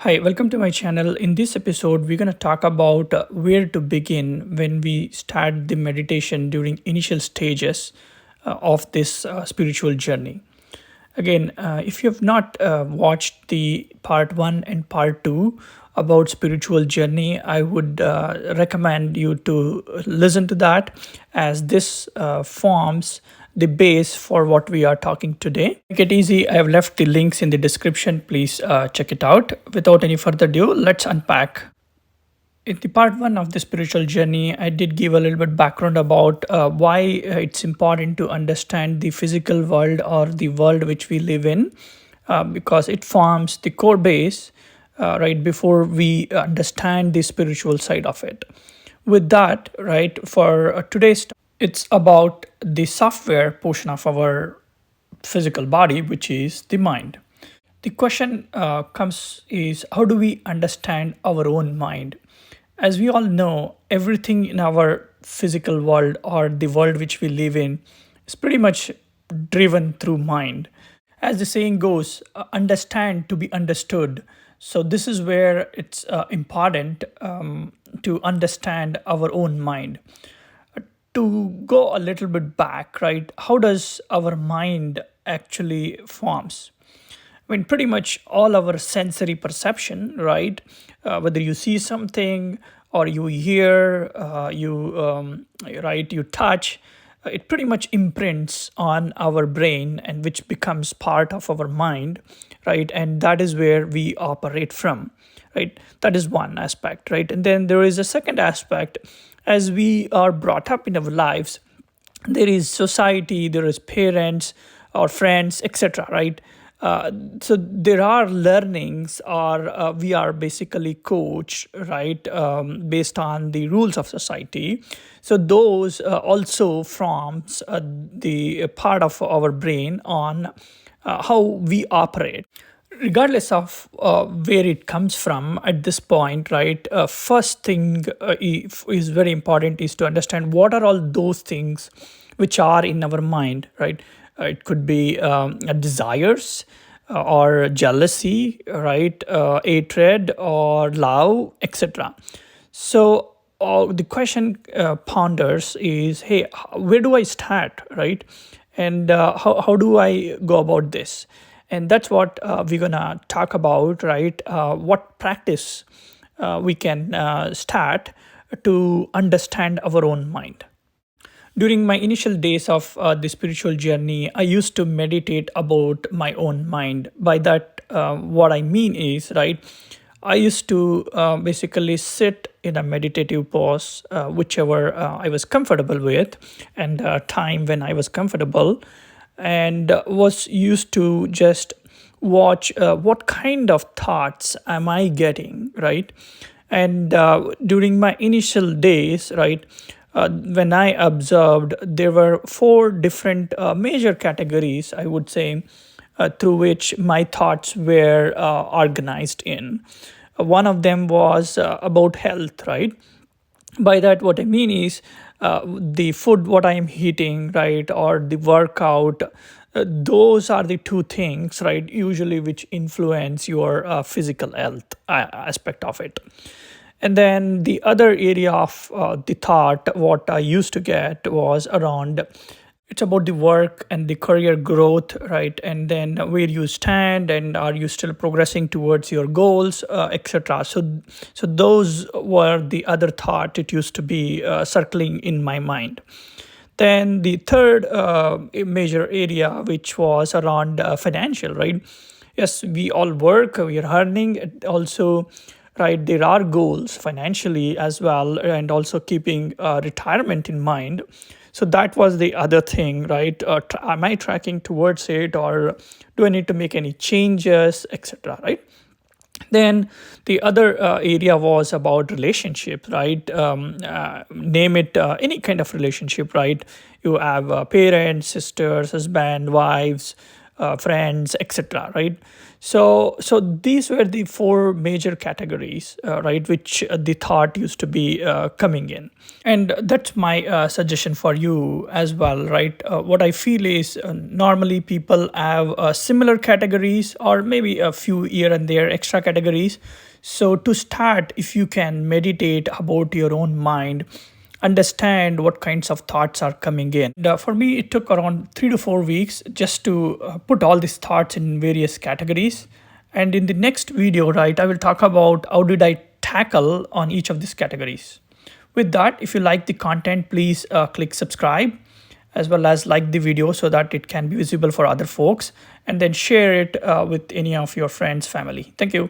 Hi, welcome to my channel. In this episode, we're going to talk about where to begin when we start the meditation during initial stages of this spiritual journey. Again, if you have not watched the part 1 and part 2 about spiritual journey, I would recommend you to listen to that, as this forms the base for what we are talking today. Make it easy, I have left the links in the description. Please check it out. Without any further ado, let's unpack. In the part 1 of the spiritual journey, I did give a little bit background about why it's important to understand the physical world or the world which we live in, because it forms the core base right before we understand the spiritual side of it. With that, right, for today's, it's about the software portion of our physical body, which is the mind. The question comes is, how do we understand our own mind? As we all know, everything in our physical world or the world which we live in is pretty much driven through mind. As the saying goes, understand to be understood. So this is where it's important to understand our own mind. To go a little bit back, right? How does our mind actually forms? I mean, pretty much all our sensory perception, right? Whether you see something or you hear, you touch, it pretty much imprints on our brain, and which becomes part of our mind, right? And that is where we operate from, right? That is one aspect, right? And then there is a second aspect. As we are brought up in our lives, there is society, there is parents or friends, etc., right? So there are learnings, or we are basically coached, right, based on the rules of society. So those also forms the part of our brain on how we operate. Regardless of where it comes from at this point, right? First thing is very important is to understand what are all those things which are in our mind, right? It could be desires or jealousy, right? Hatred or love, etc. So the question ponders is, hey, where do I start, right? And how do I go about this? And that's what we're gonna talk about, right? What practice we can start to understand our own mind. During my initial days of the spiritual journey, I used to meditate about my own mind. By that, what I mean is, right, I used to basically sit in a meditative pose, whichever I was comfortable with, and time when I was comfortable, and was used to just watch what kind of thoughts am I getting, right? And during my initial days, right, when I observed, there were four different major categories, I would say, through which my thoughts were organized in. One of them was about health, right? By that, what I mean is the food what I am eating, right, or the workout. Those are the two things, right, usually which influence your physical health aspect of it. And then the other area of the thought, what I used to get was around, it's about the work and the career growth, right? And then where you stand, and are you still progressing towards your goals, etc. So those were the other thought. It used to be circling in my mind. Then the third major area, which was around financial, right? Yes, we all work, we are earning. Also, right, there are goals financially as well, and also keeping retirement in mind. So that was the other thing, right? Am I tracking towards it, or do I need to make any changes, etc., right? Then the other area was about relationships, right? Name it any kind of relationship, right? You have parents, sisters, husband, wives, friends, etc. Right? So these were the four major categories, right, which the thought used to be coming in. And that's my suggestion for you as well, right? What I feel is normally people have similar categories or maybe a few here and there extra categories. So to start, if you can meditate about your own mind, understand what kinds of thoughts are coming in. And, for me, it took around 3 to 4 weeks just to put all these thoughts in various categories. And in the next video, right, I will talk about how did I tackle on each of these categories. With that, if you like the content, please click subscribe as well as like the video so that it can be visible for other folks, and then share it with any of your friends, family. Thank you.